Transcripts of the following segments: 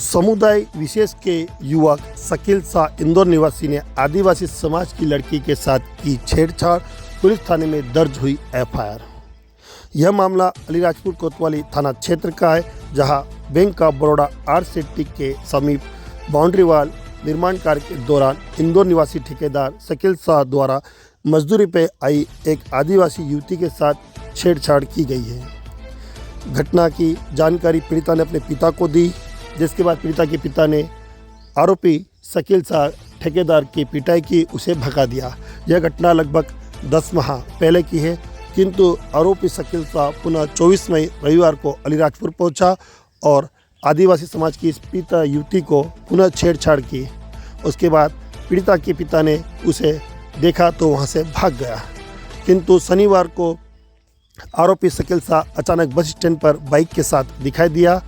समुदाय विशेष के युवक शकील शाह इंदौर निवासी ने आदिवासी समाज की लड़की के साथ की छेड़छाड़, पुलिस थाने में दर्ज हुई एफआईआर। यह मामला अलीराजपुर कोतवाली थाना क्षेत्र का है, जहां बैंक ऑफ बड़ौदा आर-सिटी के समीप बाउंड्री वाल निर्माण कार्य के दौरान इंदौर निवासी ठेकेदार शकील शाह द्वारा मजदूरी पे आई एक आदिवासी युवती के साथ छेड़छाड़ की गई है। घटना की जानकारी पीड़िता ने अपने पिता को दी, जिसके बाद पीड़िता के पिता ने आरोपी शकील शाह ठेकेदार की पिटाई की, उसे भगा दिया। यह घटना लगभग 10 माह पहले की है, किंतु आरोपी शकील शाह पुनः 24 मई रविवार को अलीराजपुर पहुंचा और आदिवासी समाज की इस पीड़िता युवती को पुनः छेड़छाड़ की। उसके बाद पीड़िता के पिता ने उसे देखा तो वहां से भाग गया, किंतु शनिवार को आरोपी शकील शाह अचानक बस स्टैंड पर बाइक के साथ दिखाई दिया,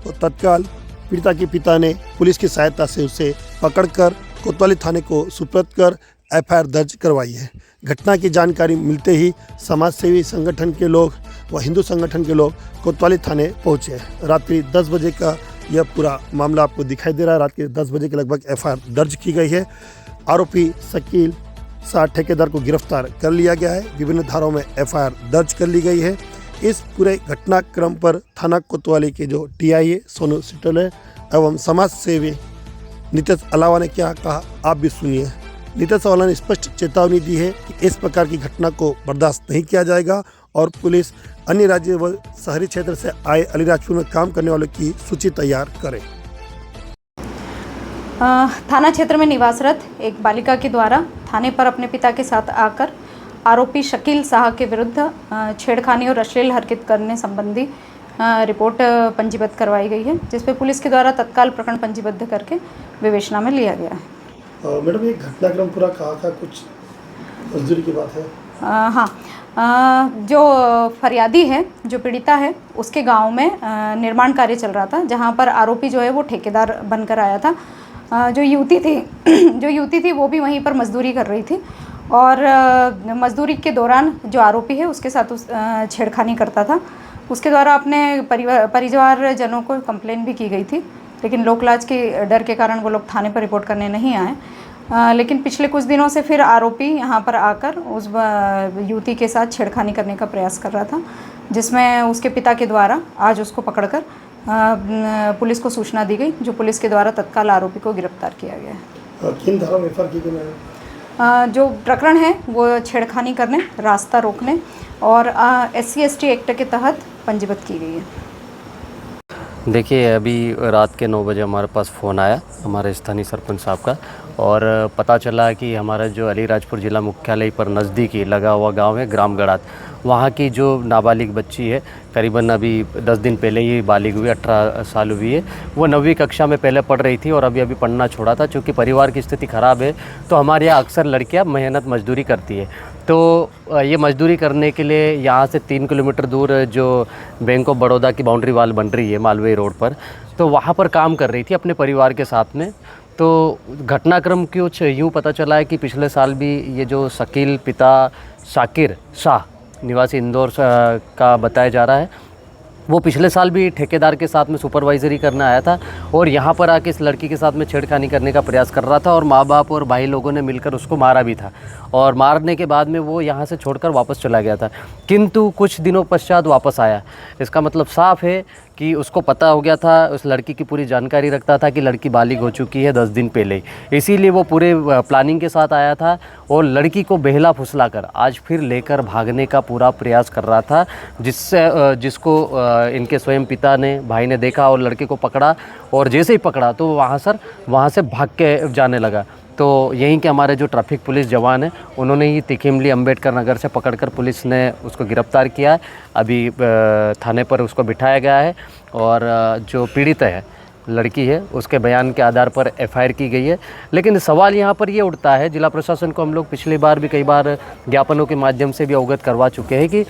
तो तत्काल पीड़िता के पिता ने पुलिस की सहायता से उसे पकड़कर कोतवाली थाने को सुपुर्द कर एफआईआर दर्ज करवाई है। घटना की जानकारी मिलते ही समाज सेवी संगठन के लोग व हिंदू संगठन के लोग कोतवाली थाने पहुंचे। रात्रि 10 बजे का यह पूरा मामला आपको दिखाई दे रहा है। रात के 10 बजे के लगभग एफआईआर दर्ज की गई है। आरोपी शकील शाह ठेकेदार को गिरफ्तार कर लिया गया है। विभिन्न धाराओं में एफआईआर दर्ज कर ली गई है। इस पूरे घटनाक्रम पर थाना कोतवाली के जो टीआई है सोनू सिटल है एवं समाज सेवी नितेश अलावा ने क्या कहा, आप भी सुनिए। नितेश अलावा ने स्पष्ट चेतावनी दी है कि इस प्रकार की घटना को बर्दाश्त नहीं किया जाएगा और पुलिस अन्य राज्य व शहरी क्षेत्र से आए अलीराजपुर में काम करने वालों की सूची तैयार करे। थाना क्षेत्र में निवासरत एक बालिका के द्वारा थाने पर अपने पिता के साथ आकर आरोपी शकील शाह के विरुद्ध छेड़खानी और अश्लील हरकत करने संबंधी रिपोर्ट पंजीबद्ध करवाई गई है, जिस पे पुलिस के द्वारा तत्काल प्रकरण पंजीबद्ध करके विवेचना में लिया गया है। मैडम, ये घटनाक्रम पूरा कहा था, कुछ मजदूरी की बात है? हाँ, जो फरियादी है, जो पीड़िता है, उसके गांव में निर्माण कार्य चल रहा था, जहां पर आरोपी जो है वो ठेकेदार बनकर आया था। जो युवती थी वो भी वहीं पर मजदूरी कर रही थी और मजदूरी के दौरान जो आरोपी है उसके साथ छेड़खानी करता था। उसके द्वारा अपने परिवारजनों को कंप्लेन भी की गई थी, लेकिन लोकलाज के डर के कारण वो लोग थाने पर रिपोर्ट करने नहीं आए। लेकिन पिछले कुछ दिनों से फिर आरोपी यहाँ पर आकर उस युवती के साथ छेड़खानी करने का प्रयास कर रहा था, जिसमें उसके पिता के द्वारा आज उसको पकड़कर पुलिस को सूचना दी गई, जो पुलिस के द्वारा तत्काल आरोपी को गिरफ्तार किया गया। किन धारा में एफआईआर की गई? जो प्रकरण है वो छेड़खानी करने, रास्ता रोकने और SC/ST एक्ट के तहत पंजीबद्ध की गई है। देखिए, अभी रात के 9 बजे हमारे पास फ़ोन आया हमारे स्थानीय सरपंच साहब का, और पता चला कि हमारा जो अलीराजपुर ज़िला मुख्यालय पर नज़दीकी लगा हुआ गांव है ग्राम गड़ात, वहाँ की जो नाबालिग बच्ची है, करीबन अभी 10 दिन पहले ही बालिग हुई, 18 साल हुई है। वो 9वीं कक्षा में पहले पढ़ रही थी और अभी पढ़ना छोड़ा था। चूँकि परिवार की स्थिति ख़राब है, तो हमारे यहाँ अक्सर लड़कियाँ मेहनत मजदूरी करती है। तो ये मजदूरी करने के लिए यहाँ से 3 किलोमीटर दूर जो बैंक ऑफ बड़ौदा की बाउंड्री वाल बन रही है मालवीय रोड पर, तो वहाँ पर काम कर रही थी अपने परिवार के साथ में। तो घटनाक्रम कुछ यूँ पता चला है कि पिछले साल भी ये जो शकील पिता शकील शाह निवासी इंदौर का बताया जा रहा है, वो पिछले साल भी ठेकेदार के साथ में सुपरवाइजरी करने आया था और यहाँ पर आके इस लड़की के साथ में छेड़खानी करने का प्रयास कर रहा था और माँ बाप और भाई लोगों ने मिलकर उसको मारा भी था। और मारने के बाद में वो यहाँ से छोड़कर वापस चला गया था, किंतु कुछ दिनों पश्चात वापस आया। इसका मतलब साफ है कि उसको पता हो गया था, उस लड़की की पूरी जानकारी रखता था कि लड़की बालिग हो चुकी है 10 दिन पहले ही, इसीलिए वो पूरे प्लानिंग के साथ आया था और लड़की को बहला फुसला कर आज फिर लेकर भागने का पूरा प्रयास कर रहा था, जिसको इनके स्वयं पिता ने, भाई ने देखा और लड़के को पकड़ा, और जैसे ही पकड़ा तो वहाँ से भाग के जाने लगा। तो यहीं के हमारे जो ट्रैफिक पुलिस जवान हैं, उन्होंने ही तिखिमली अंबेडकर नगर से पकड़कर पुलिस ने उसको गिरफ्तार किया है। अभी थाने पर उसको बिठाया गया है और जो पीड़ित है लड़की है, उसके बयान के आधार पर एफआईआर की गई है। लेकिन सवाल यहाँ पर ये उठता है, जिला प्रशासन को हम लोग पिछली बार भी कई बार ज्ञापनों के माध्यम से भी अवगत करवा चुके हैं कि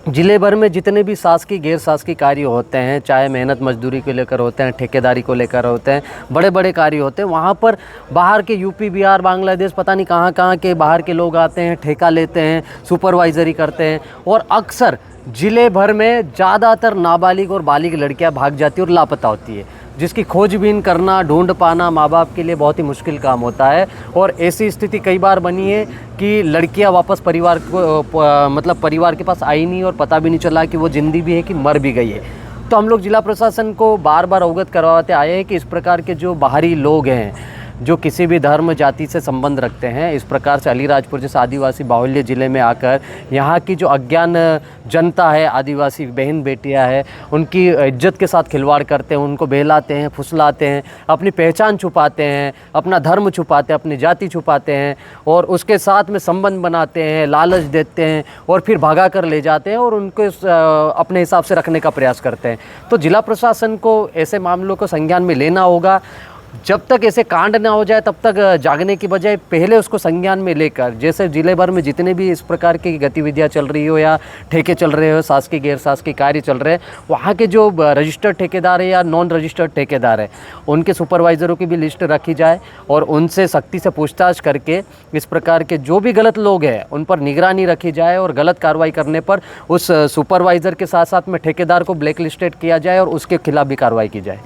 जिले भर में जितने भी शासकीय गैर शासकीय कार्य होते हैं, चाहे मेहनत मजदूरी को लेकर होते हैं, ठेकेदारी को लेकर होते हैं, बड़े बड़े कार्य होते हैं, वहाँ पर बाहर के यूपी, बिहार, बांग्लादेश, पता नहीं कहाँ के बाहर के लोग आते हैं, ठेका लेते हैं, सुपरवाइजरी करते हैं और अक्सर जिले भर में ज़्यादातर नाबालिग और बालिग लड़कियां भाग जाती है और लापता होती है। जिसकी खोजबीन करना, ढूंढ पाना माँ बाप के लिए बहुत ही मुश्किल काम होता है। और ऐसी स्थिति कई बार बनी है कि लड़कियां वापस परिवार को मतलब परिवार के पास आई नहीं और पता भी नहीं चला कि वो जिंदी भी है कि मर भी गई है। तो हम लोग जिला प्रशासन को बार बार अवगत करवाते आए हैं कि इस प्रकार के जो बाहरी लोग हैं, जो किसी भी धर्म जाति से संबंध रखते हैं, इस प्रकार से अलीराजपुर जैसे आदिवासी बाहुल्य ज़िले में आकर यहाँ की जो अज्ञान जनता है, आदिवासी बहन बेटियाँ हैं, उनकी इज्जत के साथ खिलवाड़ करते हैं, उनको बहलाते हैं, फुसलाते हैं, अपनी पहचान छुपाते हैं, अपना धर्म छुपाते हैं, अपनी जाति छुपाते हैं और उसके साथ में संबंध बनाते हैं, लालच देते हैं और फिर भगा कर ले जाते हैं और उनको अपने हिसाब से रखने का प्रयास करते हैं। तो जिला प्रशासन को ऐसे मामलों को संज्ञान में लेना होगा। जब तक ऐसे कांड ना हो जाए तब तक जागने की बजाय पहले उसको संज्ञान में लेकर, जैसे जिले भर में जितने भी इस प्रकार की गतिविधियां चल रही हो या ठेके चल रहे हो, शासकीय गैर शासकीय कार्य चल रहे हैं, वहाँ के जो रजिस्टर्ड ठेकेदार है या नॉन रजिस्टर्ड ठेकेदार है, उनके सुपरवाइज़रों की भी लिस्ट रखी जाए और उनसे सख्ती से पूछताछ करके इस प्रकार के जो भी गलत लोग हैं उन पर निगरानी रखी जाए और गलत कार्रवाई करने पर उस सुपरवाइज़र के साथ साथ में ठेकेदार को ब्लैक लिस्टेड किया जाए और उसके खिलाफ भी कार्रवाई की जाए।